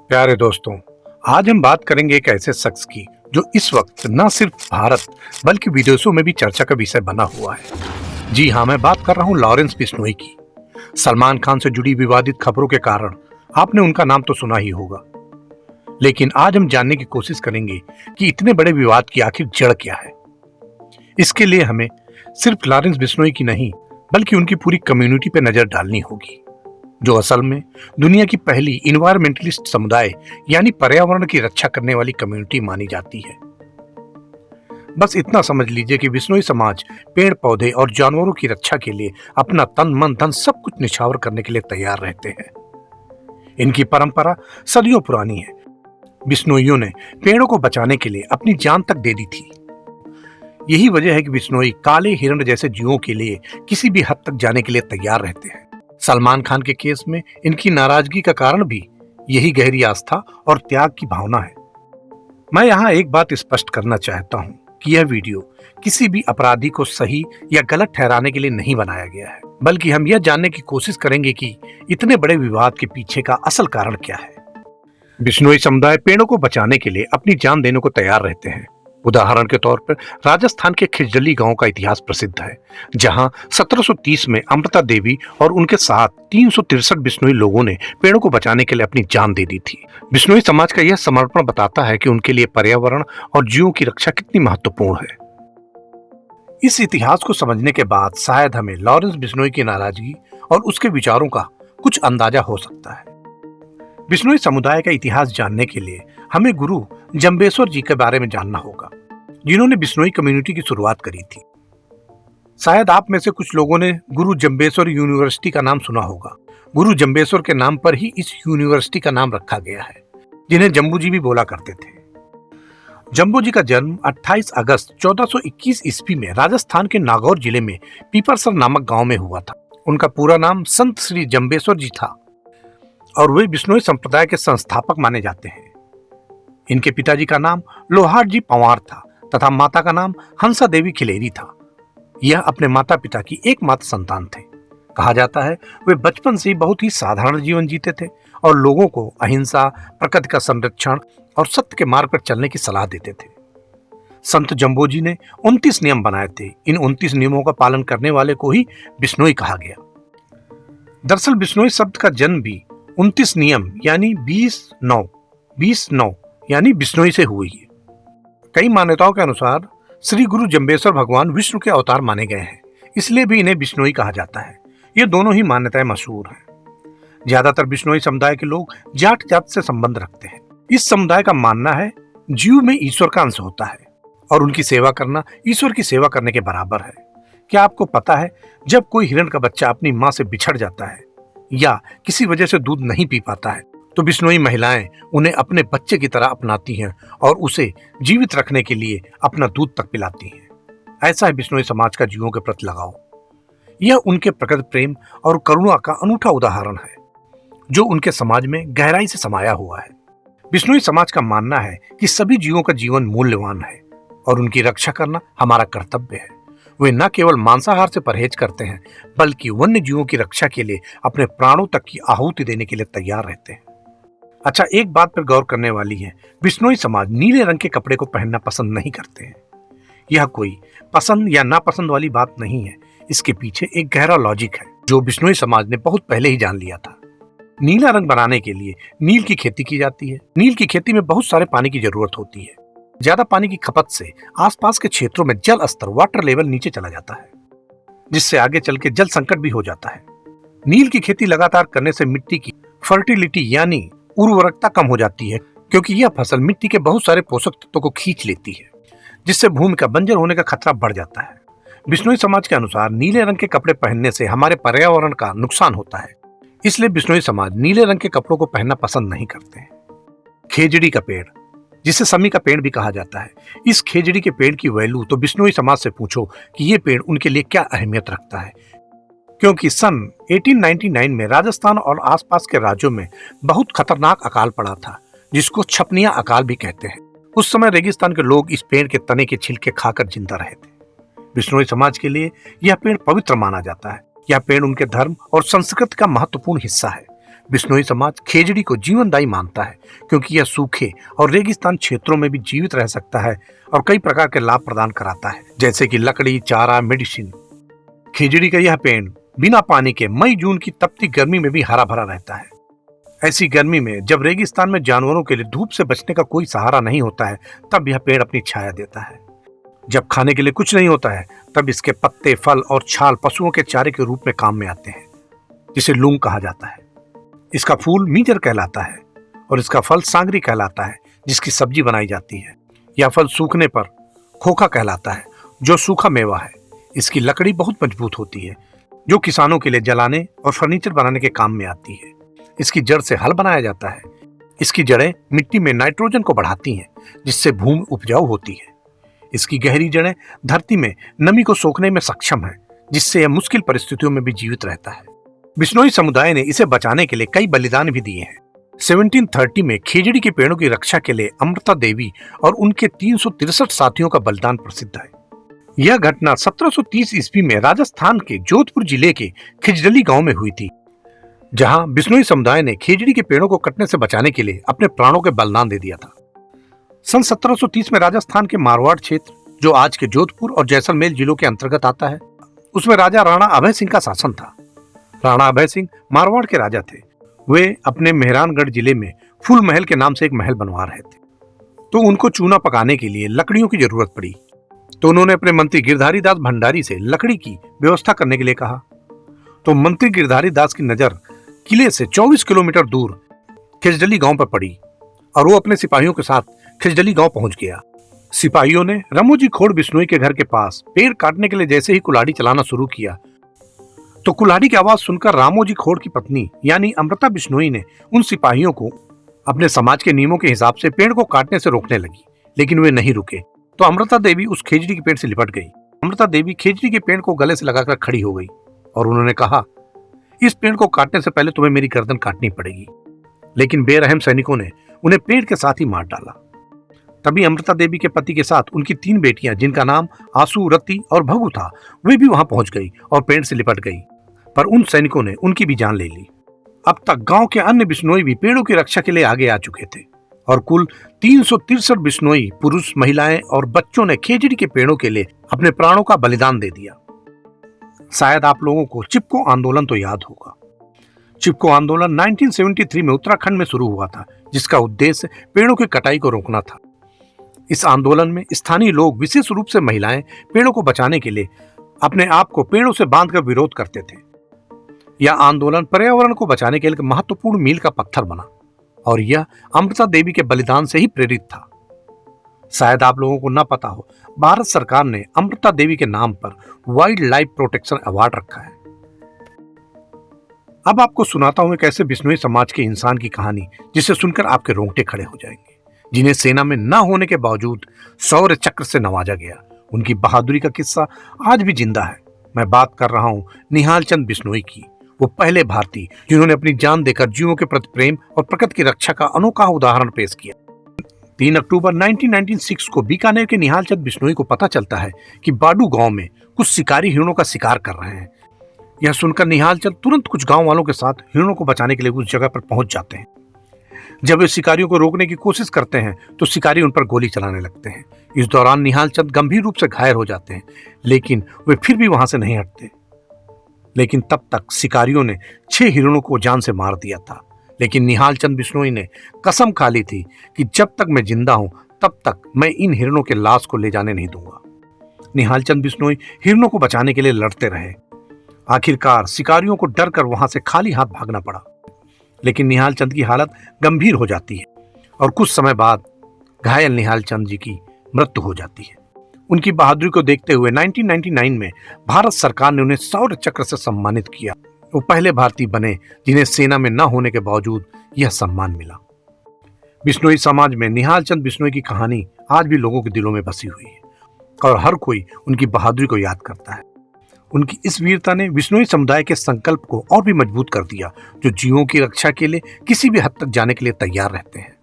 प्यारे दोस्तों, आज हम बात करेंगे एक ऐसे शख्स की जो इस वक्त न सिर्फ भारत बल्कि विदेशों में भी चर्चा का विषय बना हुआ है। जी हाँ, मैं बात कर रहा हूँ लॉरेंस बिश्नोई की। सलमान खान से जुड़ी विवादित खबरों के कारण आपने उनका नाम तो सुना ही होगा, लेकिन आज हम जानने की कोशिश करेंगे कि इतने बड़े विवाद की आखिर जड़ क्या है। इसके लिए हमें सिर्फ लॉरेंस बिश्नोई की नहीं बल्कि उनकी पूरी कम्युनिटी पे नजर डालनी होगी, जो असल में दुनिया की पहली इन्वायरमेंटलिस्ट समुदाय यानी पर्यावरण की रक्षा करने वाली कम्युनिटी मानी जाती है। बस इतना समझ लीजिए कि बिश्नोई समाज पेड़ पौधे और जानवरों की रक्षा के लिए अपना तन मन धन सब कुछ निछावर करने के लिए तैयार रहते हैं। इनकी परंपरा सदियों पुरानी है। बिश्नोइयों ने पेड़ों को बचाने के लिए अपनी जान तक दे दी थी। यही वजह है कि बिश्नोई काले हिरण जैसे जीवों के लिए किसी भी हद तक जाने के लिए तैयार रहते हैं। सलमान खान के केस में इनकी नाराजगी का कारण भी यही गहरी आस्था और त्याग की भावना है। मैं यहाँ एक बात स्पष्ट करना चाहता हूँ कि यह वीडियो किसी भी अपराधी को सही या गलत ठहराने के लिए नहीं बनाया गया है, बल्कि हम यह जानने की कोशिश करेंगे कि इतने बड़े विवाद के पीछे का असल कारण क्या है। बिश्नोई समुदाय पेड़ों को बचाने के लिए अपनी जान देने को तैयार रहते हैं। उदाहरण के तौर पर राजस्थान के खिजली गांव का इतिहास प्रसिद्ध है, जहां 1730 में अमृता देवी और उनके साथ 363 बिश्नोई लोगों ने पेड़ों को बचाने के लिए अपनी जान दे दी थी। बिश्नोई समाज का यह समर्पण बताता है कि उनके लिए पर्यावरण और जीवों की रक्षा कितनी महत्वपूर्ण है। इस इतिहास को समझने के बाद शायद हमें लॉरेंस बिश्नोई की नाराजगी और उसके विचारों का कुछ अंदाजा हो सकता है। बिश्नोई समुदाय का इतिहास जानने के लिए हमें गुरु जंबेश्वर जी के बारे में जानना होगा, जिन्होंने बिश्नोई कम्युनिटी की शुरुआत करी थी। शायद आप में से कुछ लोगों ने गुरु जंबेश्वर यूनिवर्सिटी का नाम सुना होगा। गुरु जंबेश्वर के नाम पर ही इस यूनिवर्सिटी का नाम रखा गया है, जिन्हें जम्बू जी भी बोला करते थे। जम्बू जी का जन्म 28 अगस्त 1421 ईस्वी में राजस्थान के नागौर जिले में पीपरसर नामक गांव में हुआ था। उनका पूरा नाम संत श्री जंबेश्वर जी था और वे बिश्नोई संप्रदाय के संस्थापक माने जाते हैं। इनके पिताजी का नाम लोहार जी पंवार था तथा माता का नाम हंसा देवी खिलेरी था। यह अपने माता पिता की एकमात्र संतान थे। कहा जाता है वे बचपन से ही बहुत ही साधारण जीवन जीते थे और लोगों को अहिंसा, प्रकृति का संरक्षण और सत्य के मार्ग पर चलने की सलाह देते थे। संत जम्बो जी ने 29 नियम बनाए थे। इन 29 नियमों का पालन करने वाले को ही बिश्नोई कहा गया। दरअसल बिश्नोई शब्द का जन्म भी 29 नियम यानी 20-9 यानी बिश्नोई से हुई है। कई मान्यताओं के अनुसार श्री गुरु जंबेश्वर भगवान विष्णु के अवतार माने गए हैं, इसलिए भी इन्हें बिश्नोई कहा जाता है। ये दोनों ही मान्यताएं मशहूर हैं। ज्यादातर बिश्नोई समुदाय के लोग जाट जात से संबंध रखते हैं। इस समुदाय का मानना है जीव में ईश्वर का अंश होता है और उनकी सेवा करना ईश्वर की सेवा करने के बराबर है। क्या आपको पता है, जब कोई हिरण का बच्चा अपनी माँ से बिछड़ जाता है या किसी वजह से दूध नहीं पी पाता है, तो बिश्नोई महिलाएं उन्हें अपने बच्चे की तरह अपनाती हैं और उसे जीवित रखने के लिए अपना दूध तक पिलाती हैं। ऐसा है बिश्नोई समाज का जीवों के प्रति लगाव। यह उनके प्रकृति प्रेम और करुणा का अनूठा उदाहरण है, जो उनके समाज में गहराई से समाया हुआ है। बिश्नोई समाज का मानना है कि सभी जीवों का जीवन मूल्यवान है और उनकी रक्षा करना हमारा कर्तव्य है। वे न केवल मांसाहार से परहेज करते हैं, बल्कि वन्य जीवों की रक्षा के लिए अपने प्राणों तक की आहुति देने के लिए तैयार रहते हैं। अच्छा, एक बात पर गौर करने वाली है, बिश्नोई समाज नीले रंग के कपड़े को पहनना पसंद नहीं करते हैं। यह कोई पसंद या नापसंद वाली बात नहीं है। इसके पीछे एक गहरा लॉजिक है, जो बिश्नोई समाज ने बहुत पहले ही जान लिया था। नीला रंग बनाने के लिए नील की खेती की जाती है। नील की खेती में बहुत सारे पानी की जरूरत होती है। ज्यादा पानी की खपत से आसपास के क्षेत्रों में जल स्तर, वाटर लेवल नीचे चला जाता है, जिससे आगे चल के जल संकट भी हो जाता है। नील की खेती लगातार करने से मिट्टी की फर्टिलिटी यानी उर्वरकता कम हो जाती है, क्योंकि यह फसल मिट्टी के बहुत सारे पोषक तत्वों को खींच लेती है, जिससे भूमि का बंजर होने का खतरा बढ़ जाता है। बिश्नोई समाज के अनुसार नीले रंग के कपड़े पहनने से हमारे पर्यावरण का नुकसान होता है, इसलिए बिश्नोई समाज नीले रंग के कपड़ों को पहनना पसंद नहीं करते हैं। खेजड़ी का पेड़, जिसे समी का पेड़ भी कहा जाता है, इस खेजड़ी के पेड़ की वैल्यू तो बिश्नोई समाज से पूछो कि ये पेड़ उनके लिए क्या अहमियत रखता है, क्योंकि सन 1899 में राजस्थान और आसपास के राज्यों में बहुत खतरनाक अकाल पड़ा था, जिसको छपनिया अकाल भी कहते हैं। उस समय रेगिस्तान के लोग इस पेड़ के तने के छिलके खाकर जिंदा रहे थे। बिश्नोई समाज के लिए यह पेड़ पवित्र माना जाता है। यह पेड़ उनके धर्म और संस्कृति का महत्वपूर्ण हिस्सा है। बिश्नोई समाज खेजड़ी को जीवनदायी मानता है क्योंकि यह सूखे और रेगिस्तान क्षेत्रों में भी जीवित रह सकता है और कई प्रकार के लाभ प्रदान कराता है, जैसे कि लकड़ी, चारा, मेडिसिन। खेजड़ी का यह पेड़ बिना पानी के मई जून की तपती गर्मी में भी हरा भरा रहता है। ऐसी गर्मी में जब रेगिस्तान में जानवरों के लिए धूप से बचने का कोई सहारा नहीं होता है, तब यह पेड़ अपनी छाया देता है। जब खाने के लिए कुछ नहीं होता है, तब इसके पत्ते, फल और छाल पशुओं के चारे के रूप में काम में आते हैं, जिसे लूंग कहा जाता है। इसका फूल मीजर कहलाता है और इसका फल सांगरी कहलाता है, जिसकी सब्जी बनाई जाती है। यह फल सूखने पर खोखा कहलाता है, जो सूखा मेवा है। इसकी लकड़ी बहुत मजबूत होती है, जो किसानों के लिए जलाने और फर्नीचर बनाने के काम में आती है। इसकी जड़ से हल बनाया जाता है। इसकी जड़ें मिट्टी में नाइट्रोजन को बढ़ाती हैं, जिससे भूमि उपजाऊ होती है। इसकी गहरी जड़ें धरती में नमी को सोखने में सक्षम है, जिससे यह मुश्किल परिस्थितियों में भी जीवित रहता है। बिश्नोई समुदाय ने इसे बचाने के लिए कई बलिदान भी दिए हैं। 1730 में खेजड़ी के पेड़ों की रक्षा के लिए अमृता देवी और उनके 363 साथियों का बलिदान प्रसिद्ध है। यह घटना 1730 ईस्वी में राजस्थान के जोधपुर जिले के खिजडली गांव में हुई थी, जहां बिश्नोई समुदाय ने खेजड़ी के पेड़ों को कटने से बचाने के लिए अपने प्राणों के बलिदान दे दिया था। सन 1730 में राजस्थान के मारवाड़ क्षेत्र, जो आज के जोधपुर और जैसलमेर जिलों के अंतर्गत आता है, उसमें राजा राणा अभय सिंह का शासन था। राणा अभय सिंह मारवाड़ के राजा थे। वे अपने मेहरानगढ़ जिले में फूल महल के नाम से एक महल बनवा रहे थे, तो उनको चूना पकाने के लिए लकड़ियों की जरूरत पड़ी। तो उन्होंने अपने मंत्री गिरधारी दास भंडारी से लकड़ी की व्यवस्था करने के लिए कहा। तो मंत्री गिरधारी दास की नजर किले से 24 किलोमीटर दूर खिजडली गांव पर पड़ी और वो अपने सिपाहियों के साथ खिजडली गांव पहुंच गया। सिपाहियों ने रमोजी खोड़ बिश्नोई के घर के पास पेड़ काटने के लिए जैसे ही कुल्हाड़ी चलाना शुरू किया, तो कुल्हाड़ी की आवाज सुनकर रामोजी खोड़ की पत्नी यानी अमृता बिश्नोई ने उन सिपाहियों को अपने समाज के नियमों के हिसाब से पेड़ को काटने से रोकने लगी, लेकिन वे नहीं रुके। तो अमृता देवी उस खेजड़ी के पेड़ से लिपट गई। अमृता देवी खेजड़ी के पेड़ को गले से लगाकर खड़ी हो गई और उन्होंने कहा, इस पेड़ को काटने से पहले तुम्हें मेरी गर्दन काटनी पड़ेगी। लेकिन बेरहम सैनिकों ने उन्हें पेड़ के साथ ही मार डाला। तभी अमृता देवी के पति के साथ उनकी 3 बेटियां, जिनका नाम आसू, रति और भगु था, वे भी वहां पहुंच गई और पेड़ से लिपट गई, पर उन सैनिकों ने उनकी भी जान ले ली। अब तक गांव के अन्य बिश्नोई भी पेड़ों की रक्षा के लिए आगे आ चुके थे और कुल 363 बिश्नोई पुरुष, महिलाएं और बच्चों ने खेजड़ी के पेड़ों के लिए अपने प्राणों का बलिदान दे दिया। शायद आप लोगों को चिपको आंदोलन तो याद होगा। चिपको आंदोलन 1973 में उत्तराखंड में शुरू हुआ था, जिसका उद्देश्य पेड़ों की कटाई को रोकना था। इस आंदोलन में स्थानीय लोग, विशेष रूप से महिलाएं, पेड़ों को बचाने के लिए अपने आप को पेड़ों से बांधकर विरोध करते थे। यह आंदोलन पर्यावरण को बचाने के लिए महत्वपूर्ण मील का पत्थर बना और यह अमृता देवी के बलिदान से ही प्रेरित था। शायद आप लोगों को न पता हो, भारत सरकार ने अमृता देवी के नाम पर वाइल्ड लाइफ प्रोटेक्शन अवार्ड रखा है। अब आपको सुनाता हूं एक ऐसे बिश्नोई समाज के इंसान की कहानी, जिसे सुनकर आपके रोंगटे खड़े हो जाएंगे, जिन्हें सेना में न होने के बावजूद शौर्य चक्र से नवाजा गया। उनकी बहादुरी का किस्सा आज भी जिंदा है। मैं बात कर रहा हूं निहाल चंद बिश्नोई की, वो पहले भारतीय जिन्होंने अपनी जान देकर जीवों के प्रति प्रेम और प्रकृति की रक्षा का अनोखा उदाहरण पेश किया। 3 अक्टूबर 1996 को बीकानेर के निहाल चंद बिश्नोई को पता चलता है कि बाडू गांव में कुछ शिकारी हिरणों का शिकार कर रहे हैं। यह सुनकर निहाल चंद तुरंत कुछ गांव वालों के साथ हिरणों को बचाने के लिए उस जगह पर पहुंच जाते हैं। जब वे शिकारियों को रोकने की कोशिश करते हैं, तो शिकारी उन पर गोली चलाने लगते हैं। इस दौरान निहाल चंद गंभीर रूप से घायल हो जाते हैं, लेकिन वे फिर भी वहां से नहीं हटते। लेकिन तब तक शिकारियों ने 6 हिरणों को जान से मार दिया था। लेकिन निहाल चंद बिश्नोई ने कसम खा ली थी कि जब तक मैं जिंदा हूं, तब तक मैं इन हिरणों के लाश को ले जाने नहीं दूंगा। निहाल चंद बिश्नोई हिरणों को बचाने के लिए लड़ते रहे। आखिरकार शिकारियों को डर कर वहां से खाली हाथ भागना पड़ा। लेकिन निहाल चंद की हालत गंभीर हो जाती है और कुछ समय बाद घायल निहाल चंद जी की मृत्यु हो जाती है। उनकी बहादुरी को देखते हुए 1999 में भारत सरकार ने उन्हें शौर्य चक्र से सम्मानित किया। वो पहले भारतीय बने जिन्हें सेना में न होने के बावजूद यह सम्मान मिला। बिश्नोई समाज में निहाल चंद बिश्नोई की कहानी आज भी लोगों के दिलों में बसी हुई है और हर कोई उनकी बहादुरी को याद करता है। उनकी इस वीरता ने बिश्नोई समुदाय के संकल्प को और भी मजबूत कर दिया, जो जीवों की रक्षा के लिए किसी भी हद तक जाने के लिए तैयार रहते हैं।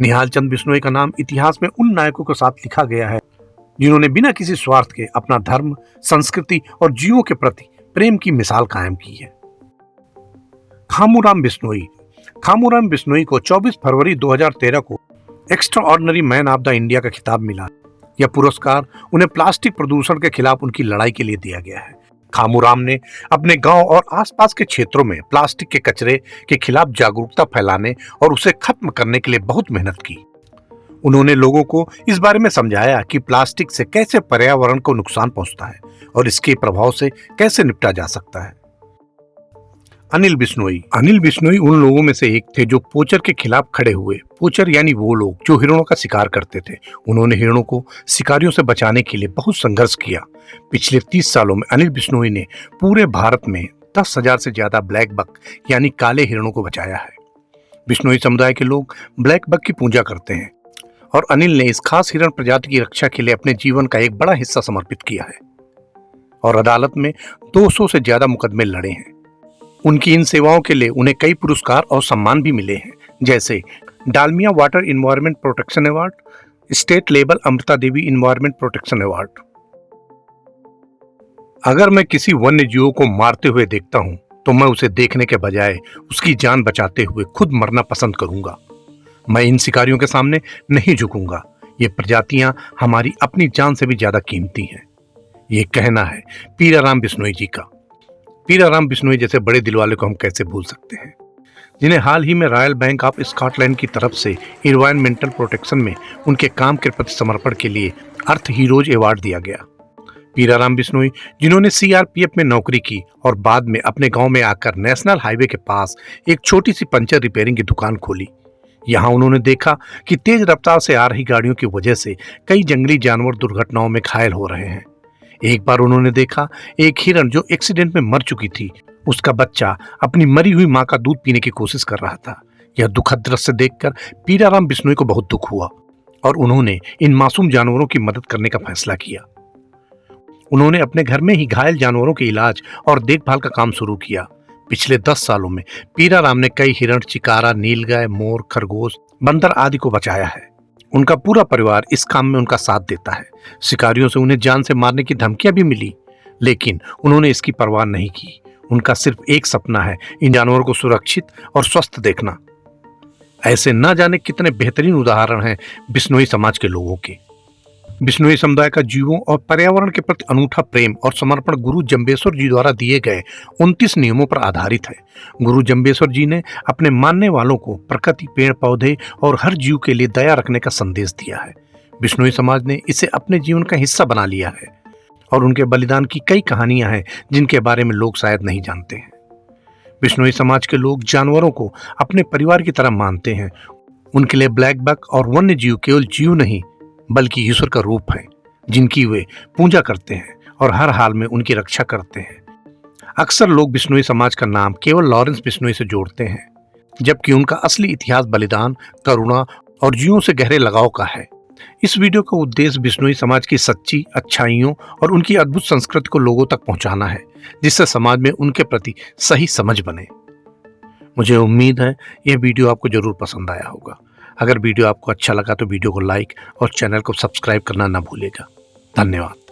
निहाल चंद बिश्नोई का नाम इतिहास में उन नायकों के साथ लिखा गया है जिन्होंने बिना किसी स्वार्थ के अपना धर्म, संस्कृति और जीवों के प्रति प्रेम की मिसाल कायम की है। खामूराम बिश्नोई। खामूराम बिश्नोई को 24 फरवरी 2013 को extra ordinary man of the India का खिताब मिला। यह पुरस्कार उन्हें प्लास्टिक प्रदूषण के खिलाफ उनकी लड़ाई के लिए दिया गया है। खामूराम ने अपने गांव और आसपास के क्षेत्रों में प्लास्टिक के कचरे के खिलाफ जागरूकता फैलाने और उसे खत्म करने के लिए बहुत मेहनत की। उन्होंने लोगों को इस बारे में समझाया कि प्लास्टिक से कैसे पर्यावरण को नुकसान पहुंचता है और इसके प्रभाव से कैसे निपटा जा सकता है। अनिल बिश्नोई। अनिल बिश्नोई उन लोगों में से एक थे जो पोचर के खिलाफ खड़े हुए। पोचर यानी वो लोग जो हिरणों का शिकार करते थे। उन्होंने हिरणों को शिकारियों से बचाने के लिए बहुत संघर्ष किया। पिछले 30 सालों में अनिल बिश्नोई ने पूरे भारत में 10,000 से ज्यादा ब्लैक बक यानी काले हिरणों को बचाया है। बिश्नोई समुदाय के लोग ब्लैक बक की पूजा करते हैं और अनिल ने इस खास हिरण प्रजाति की रक्षा के लिए अपने जीवन का एक बड़ा हिस्सा समर्पित किया है और अदालत में 200 से ज्यादा मुकदमे लड़े हैं। उनकी इन सेवाओं के लिए उन्हें कई पुरस्कार और सम्मान भी मिले हैं, जैसे Dalmia water environment protection award, state level Amrita Devi environment protection award. अगर मैं किसी वन्य जीव को मारते हुए देखता हूं तो मैं उसे देखने के बजाय उसकी जान बचाते हुए खुद मरना पसंद करूंगा। मैं इन शिकारियों के सामने नहीं झुकूंगा। ये प्रजातियां हमारी अपनी जान से भी ज्यादा कीमती हैं। ये कहना है पीराराम बिश्नोई जी का। पीराराम बिश्नोई जैसे बड़े दिल वाले को हम कैसे भूल सकते हैं, जिन्हें हाल ही में रॉयल बैंक ऑफ स्कॉटलैंड की तरफ से एनवायरमेंटल प्रोटेक्शन में उनके काम के प्रति समर्पण के लिए अर्थ हीरोज अवार्ड दिया गया। पीराराम बिश्नोई जिन्होंने सीआरपीएफ में नौकरी की और बाद में अपने गांव में आकर नेशनल हाईवे के पास एक छोटी सी पंचर रिपेयरिंग की दुकान खोली। यहाँ उन्होंने देखा कि तेज रफ्तार से आ रही गाड़ियों की वजह से कई जंगली जानवर दुर्घटनाओं में घायल हो रहे हैं। एक बार उन्होंने देखा एक हिरण जो एक्सीडेंट में मर चुकी थी, उसका बच्चा अपनी मरी हुई मां का दूध पीने की कोशिश कर रहा था। यह दुखद दृश्य देखकर पीराराम बिश्नोई को बहुत दुख हुआ और उन्होंने इन मासूम जानवरों की मदद करने का फैसला किया। उन्होंने अपने घर में ही घायल जानवरों के इलाज और देखभाल का काम शुरू किया। पिछले 10 सालों में पीराराम ने कई हिरण, चिकारा, नीलगाय, मोर, खरगोश, बंदर आदि को बचाया है। उनका पूरा परिवार इस काम में उनका साथ देता है। शिकारियों से उन्हें जान से मारने की धमकियां भी मिली, लेकिन उन्होंने इसकी परवाह नहीं की। उनका सिर्फ एक सपना है, इन जानवरों को सुरक्षित और स्वस्थ देखना। ऐसे न जाने कितने बेहतरीन उदाहरण हैं बिश्नोई समाज के लोगों के। बिश्नोई समुदाय का जीवों और पर्यावरण के प्रति अनूठा प्रेम और समर्पण गुरु जम्बेश्वर जी द्वारा दिए गए 29 नियमों पर आधारित है। गुरु जम्बेश्वर जी ने अपने मानने वालों को प्रकृति, पेड़ पौधे और हर जीव के लिए दया रखने का संदेश दिया है। बिश्नोई समाज ने इसे अपने जीवन का हिस्सा बना लिया है और उनके बलिदान की कई कहानियां हैं जिनके बारे में लोग शायद नहीं जानते हैं। बिश्नोई समाज के लोग जानवरों को अपने परिवार की तरह मानते हैं। उनके लिए ब्लैक बक और वन्य जीव केवल जीव नहीं बल्कि ईश्वर का रूप है, जिनकी वे पूजा करते हैं और हर हाल में उनकी रक्षा करते हैं। अक्सर लोग बिश्नोई समाज का नाम केवल लॉरेंस बिश्नोई से जोड़ते हैं, जबकि उनका असली इतिहास बलिदान, करुणा और जीवों से गहरे लगाव का है। इस वीडियो का उद्देश्य बिश्नोई समाज की सच्ची अच्छाइयों और उनकी अद्भुत संस्कृति को लोगों तक पहुंचाना है, जिससे समाज में उनके प्रति सही समझ बने। मुझे उम्मीद है यह वीडियो आपको जरूर पसंद आया होगा। अगर वीडियो आपको अच्छा लगा तो वीडियो को लाइक और चैनल को सब्सक्राइब करना ना भूलिएगा। धन्यवाद।